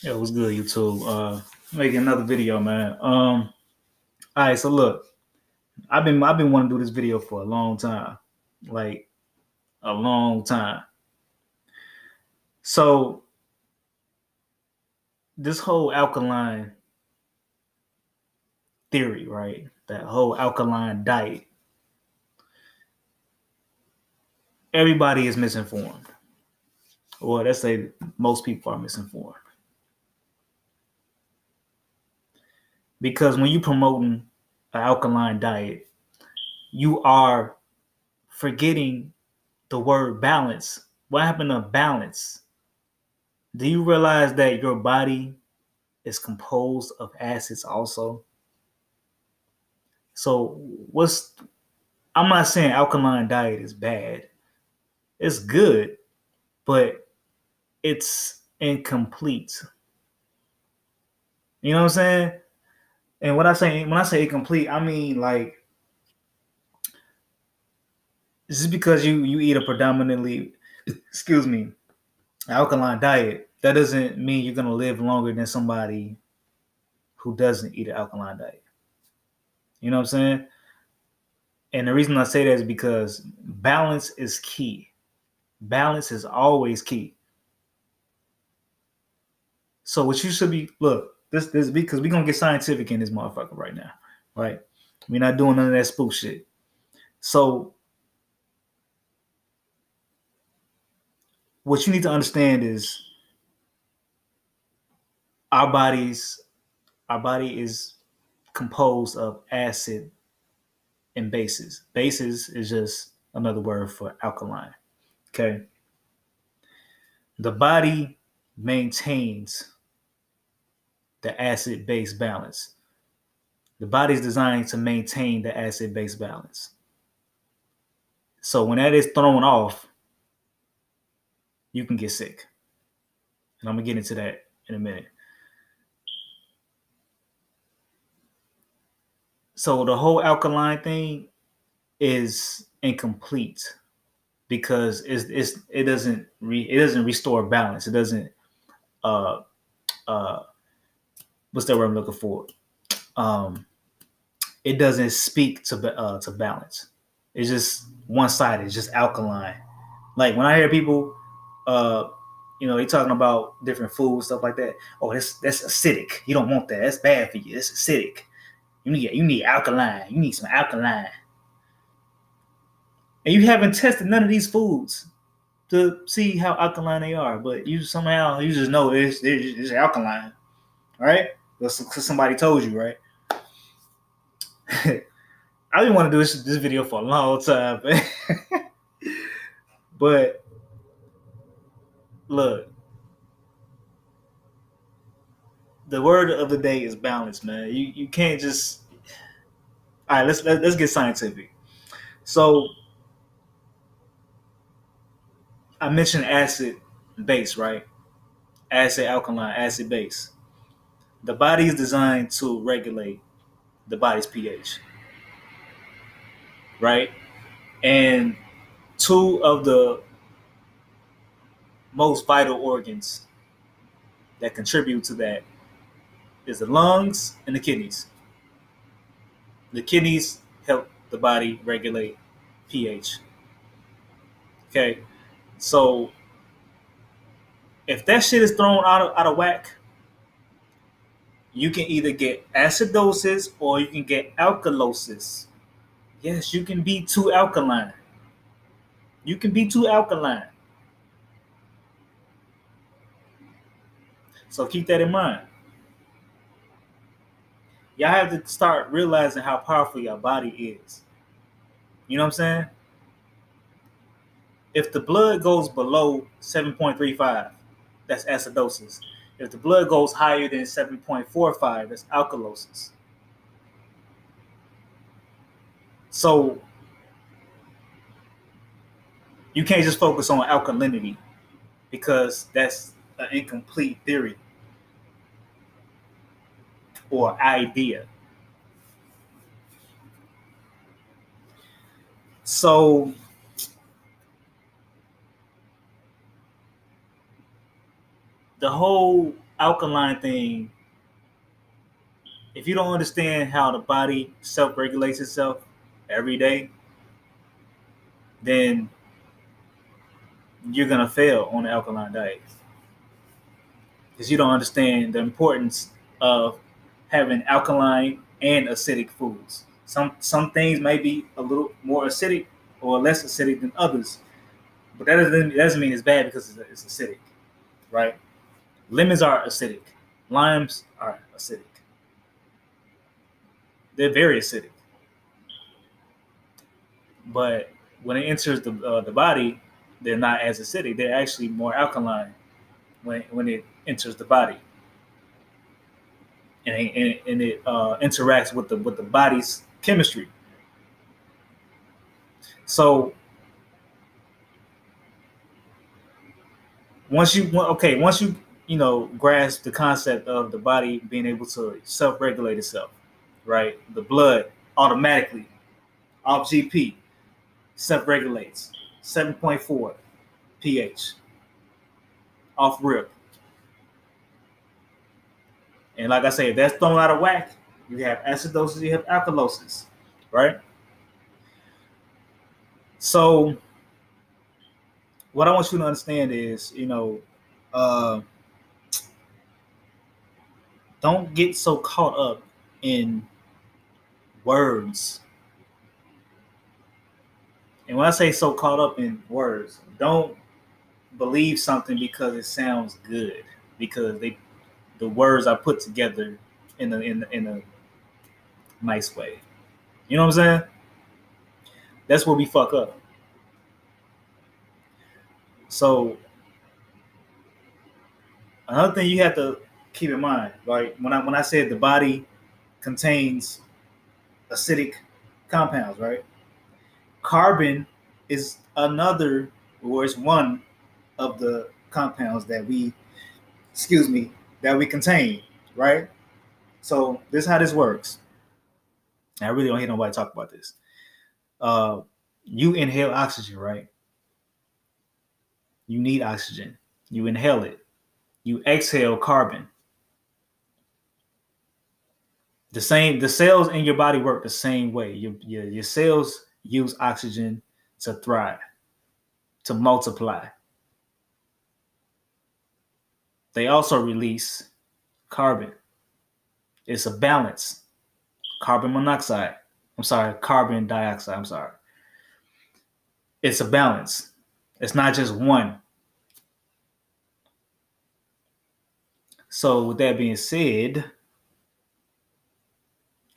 Yeah, what's good, YouTube? Making another video, man. All right, so look, I've been wanting to do this video for a long time, like a long time. So this whole alkaline theory, right? That whole alkaline diet, everybody is misinformed. Well, let's say most people are misinformed because when you're promoting an alkaline diet, you are forgetting the word balance. What happened to balance? Do you realize that your body is composed of acids also? So what's I'm not saying alkaline diet is bad. It's good, but it's incomplete. You know what I'm saying? And when I say incomplete, I mean like just because you eat a predominantly excuse me, alkaline diet, that doesn't mean you're gonna live longer than somebody who doesn't eat an alkaline diet. You know what I'm saying? And the reason I say that is because balance is key. Balance is always key. So what you should be this because we're gonna get scientific in this motherfucker right now, right? We're not doing none of that spook shit. So what you need to understand is our bodies, our body is composed of acid and bases. Bases is just another word for alkaline. Okay. The body maintains the acid base balance. The body is designed to maintain the acid base balance. So when that is thrown off, you can get sick. And I'm going to get into that in a minute. So the whole alkaline thing is incomplete because it doesn't restore balance. It doesn't what's that word I'm looking for? It doesn't speak to balance. It's just one sided. It's just alkaline. Like when I hear people, they talking about different foods, stuff like that. Oh, that's acidic. You don't want that. That's bad for you. It's acidic. You need alkaline. You need some alkaline. And you haven't tested none of these foods to see how alkaline they are, but you just know it's alkaline, right? Because somebody told you, right? I didn't want to do this video for a long time, but look, the word of the day is balance, man. You can't just. All right, let's get scientific. So I mentioned acid base, right? Acid alkaline, acid base. The body is designed to regulate the body's pH, right? And two of the most vital organs that contribute to that is the lungs and the kidneys. The kidneys help the body regulate pH. Okay, so if that shit is thrown out of whack, you can either get acidosis or you can get alkalosis. Yes, you can be too alkaline. You can be too alkaline. So keep that in mind. Y'all have to start realizing how powerful your body is. You know what I'm saying? If the blood goes below 7.35, that's acidosis. If the blood goes higher than 7.45, that's alkalosis. So you can't just focus on alkalinity because that's an incomplete theory or idea. So the whole alkaline thing, if you don't understand how the body self-regulates itself every day, then you're gonna fail on the alkaline diet because you don't understand the importance of having alkaline and acidic foods. Some things may be a little more acidic or less acidic than others, but that doesn't mean it's bad because it's acidic, right? Lemons are acidic, limes are acidic. They're very acidic, but when it enters the body, they're not as acidic. They're actually more alkaline when it enters the body, and it interacts with the body's chemistry. So once you grasp the concept of the body being able to self-regulate itself, right? The blood automatically off GP self-regulates 7.4 pH off rip. And like I say, if that's thrown out of whack, you have acidosis, you have alkalosis, right? So what I want you to understand is, don't get so caught up in words. And when I say so caught up in words, don't believe something because it sounds good, because the words are put together in a nice way. You know what I'm saying? That's where we fuck up. So another thing you have to keep in mind, right? When I said the body contains acidic compounds, right? Carbon is another, or is one of the compounds that we contain, right? So this is how this works. I really don't hear nobody talk about this. You inhale oxygen, right? You need oxygen. You inhale it. You exhale carbon. The cells in your body work the same way. Your cells use oxygen to thrive, to multiply. They also release carbon. It's a balance. Carbon dioxide. It's a balance. It's not just one. So with that being said,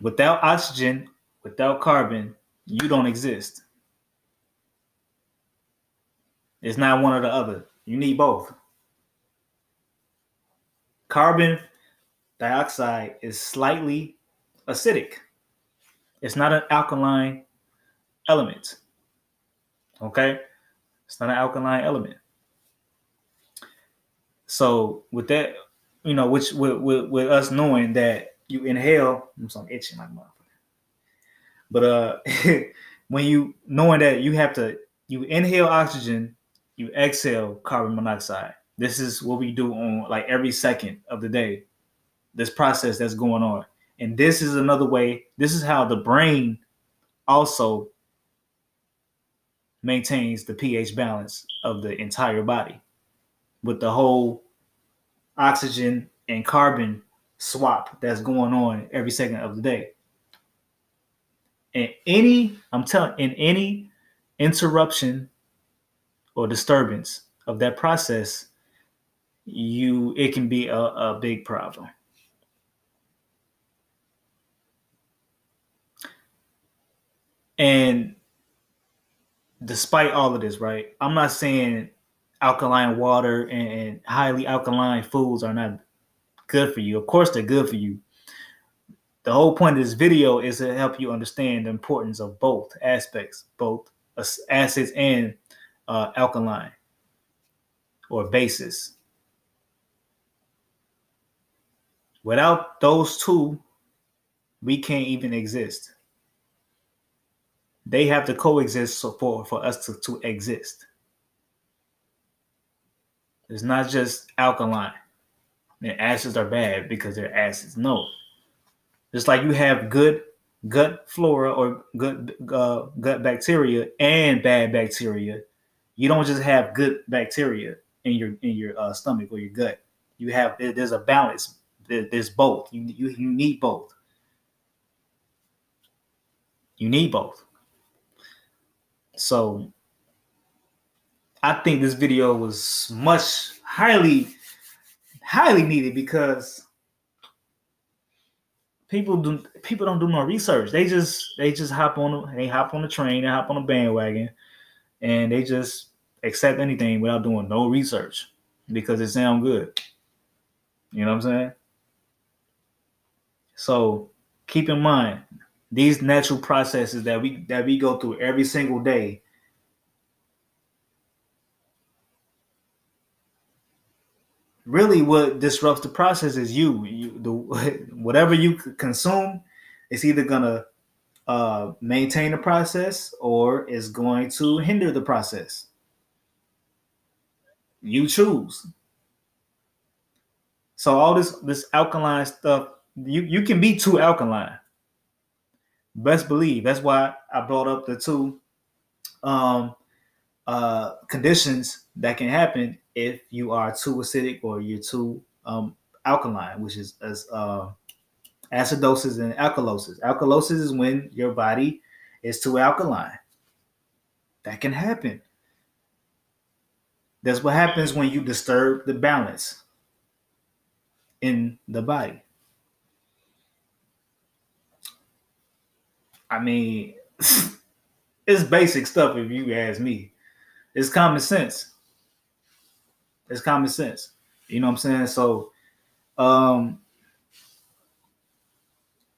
without oxygen, without carbon, you don't exist. It's not one or the other. You need both. Carbon dioxide is slightly acidic. It's not an alkaline element. Okay? It's not an alkaline element. So with that, which with us knowing that you inhale, I'm itching like motherfucker. But when you knowing that you inhale oxygen, you exhale carbon monoxide. This is what we do on like every second of the day. This process that's going on. And this is another way, this is how the brain also maintains the pH balance of the entire body with the whole oxygen and carbon swap that's going on every second of the day. And in any interruption or disturbance of that process, it can be a big problem. And despite all of this, right, I'm not saying alkaline water and highly alkaline foods are not good for you. Of course, they're good for you. The whole point of this video is to help you understand the importance of both aspects, both acids and alkaline or bases. Without those two, we can't even exist. They have to coexist for us to exist. It's not just alkaline. and acids are bad because they're acids. No, just like you have good gut flora or good gut bacteria and bad bacteria, you don't just have good bacteria in your stomach or your gut. You have there's a balance. There's both. You need both. You need both. So I think this video was highly needed because people don't do no research. They just hop on the train, they hop on the bandwagon, and they just accept anything without doing no research because it sounds good. You know what I'm saying? So keep in mind these natural processes that we go through every single day. Really, what disrupts the process is whatever you consume. It's either gonna maintain the process or is going to hinder the process. You choose. So all this alkaline stuff, you can be too alkaline. Best believe. That's why I brought up the two um, conditions that can happen if you are too acidic or you're too alkaline, which is acidosis and alkalosis. Alkalosis is when your body is too alkaline. That can happen. That's what happens when you disturb the balance in the body. I mean, it's basic stuff if you ask me. It's common sense. It's common sense. You know what I'm saying? So um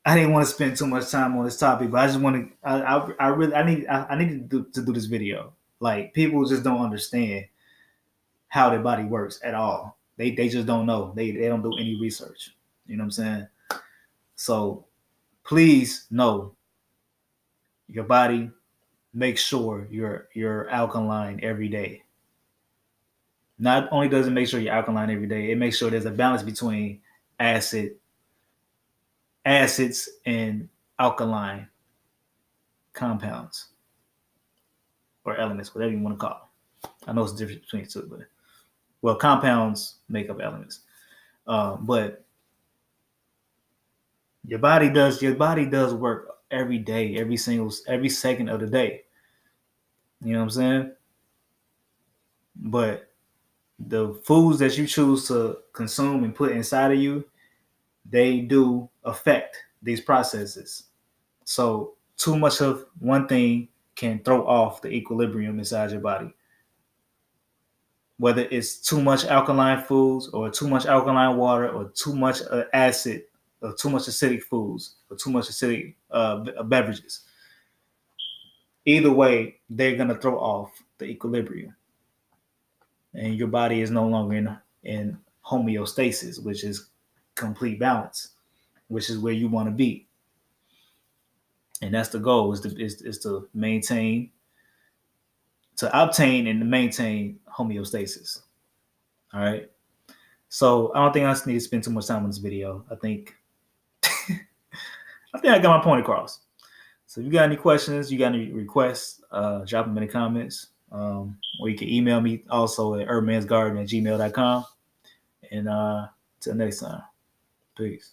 I didn't want to spend too much time on this topic, but I just want to I really I need to do this video. Like people just don't understand how their body works at all. They just don't know. They don't do any research. You know what I'm saying? So please know your body. Make sure you're alkaline every day. Not only does it make sure you're alkaline every day, it makes sure there's a balance between acids and alkaline compounds or elements, whatever you want to call them. I know it's different between the two, but well, compounds make up elements. But your body does work every day, every second of the day. You know what I'm saying? But the foods that you choose to consume and put inside of you, they do affect these processes. So too much of one thing can throw off the equilibrium inside your body. Whether it's too much alkaline foods or too much alkaline water or too much acid or too much acidic foods or too much acidic beverages. Either way, they're going to throw off the equilibrium. And your body is no longer in homeostasis, which is complete balance, which is where you want to be. And that's the goal, is to obtain and to maintain homeostasis. All right. So I don't think I need to spend too much time on this video. I think I got my point across. So if you got any questions, you got any requests, drop them in the comments. Or you can email me also at urbanmansgarden@gmail.com. And till next time, peace.